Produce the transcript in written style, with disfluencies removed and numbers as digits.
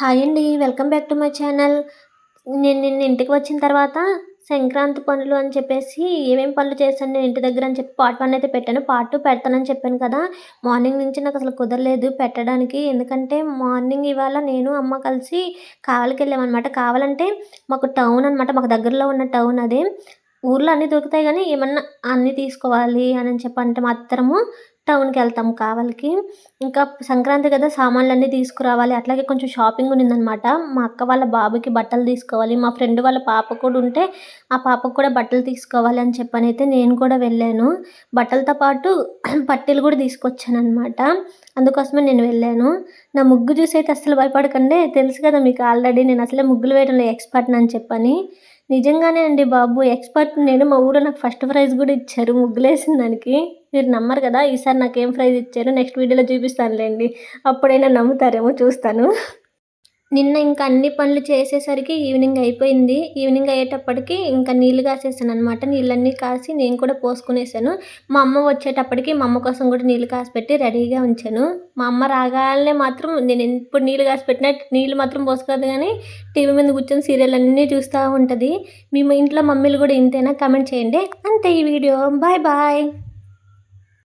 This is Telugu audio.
హాయ్ అండి. Welcome back to my channel. నేను నిన్న ఇంటికి వచ్చిన తర్వాత సంక్రాంతి పనులు అని చెప్పేసి ఏమేం పనులు చేశాను నేను ఇంటి దగ్గర అని చెప్పి పార్ట్ 1 అయితే పెట్టాను. పార్ట్ 2 పెడతానని చెప్పాను కదా! మార్నింగ్ నుంచి నాకసలు కుదరలేదు పెట్టడానికి. ఎందుకంటే మార్నింగ్ ఇవాళ నేను, అమ్మ కలిసి కావలికెళ్ళామనమాట. కావలంటే మాకు టౌన్ అనమాట. మాకు దగ్గరలో ఉన్న టౌన్ అది. ఊర్లో అన్నీ దొరుకుతాయి గానీ, ఏమన్నా అన్నీ తీసుకోవాలి అని చెప్పంటే మాత్రము టౌన్‌కెళ్తాము కావలికి. ఇంకా సంక్రాంతి కదా! సామాన్లన్నీ తీసుకురావాలి. అట్లాగే కొంచెం షాపింగ్ ఉన్నిందనమాట. మా అక్క వాళ్ళ బాబుకి బట్టలు తీసుకోవాలి. మా ఫ్రెండ్ వాళ్ళ పాప కూడా ఉంటే, ఆ పాపకు కూడా బట్టలు తీసుకోవాలి అని చెప్పనైతే నేను కూడా వెళ్ళాను. బట్టలతో పాటు పట్టీలు కూడా తీసుకొచ్చాననమాట. అందుకోసమే నేను వెళ్ళాను. నా ముగ్గు చూసైతే అస్సలు భయపడకండి. తెలుసు కదా మీకు ఆల్రెడీ నేను అసలే ముగ్గులు వేయడంలో ఎక్స్‌పర్ట్‌నని చెప్పని. నిజంగానే అండి బాబు ఎక్స్‌పర్ట్ నేను. మా ఊర్లో నాకు ఫస్ట్ ప్రైజ్ కూడా ఇచ్చారు ముగ్గులేసిన దానికి. మీరు నమ్మరు కదా! ఈసారి నాకేం ప్రైజ్ ఇచ్చారో నెక్స్ట్ వీడియోలో చూపిస్తానులెండి. అప్పుడైనా నమ్ముతారేమో చూస్తాను. నిన్న ఇంక అన్ని పనులు చేసేసరికి ఈవినింగ్ అయిపోయింది. ఈవినింగ్ అయ్యేటప్పటికి ఇంకా నీళ్ళు కాసేసాననమాట. నీళ్ళన్నీ కాసి నేను కూడా పోసుకునేసాను. మా అమ్మ వచ్చేటప్పటికి మా అమ్మ కోసం కూడా నీళ్ళు కాసిపెట్టి రెడీగా ఉంచాను. మా అమ్మ రాగాలనే మాత్రం నేను ఎప్పుడు నీళ్ళు కాసిపెట్టినా నీళ్ళు మాత్రం పోసుకోదు గానీ టీవీ మీద కూర్చొని సీరియల్ అన్నీ చూస్తా ఉంటది. మీ ఇంట్లో మమ్మీలు కూడా ఇంతేనా? కామెంట్ చేయండి. అంతే ఈ వీడియో. Bye bye.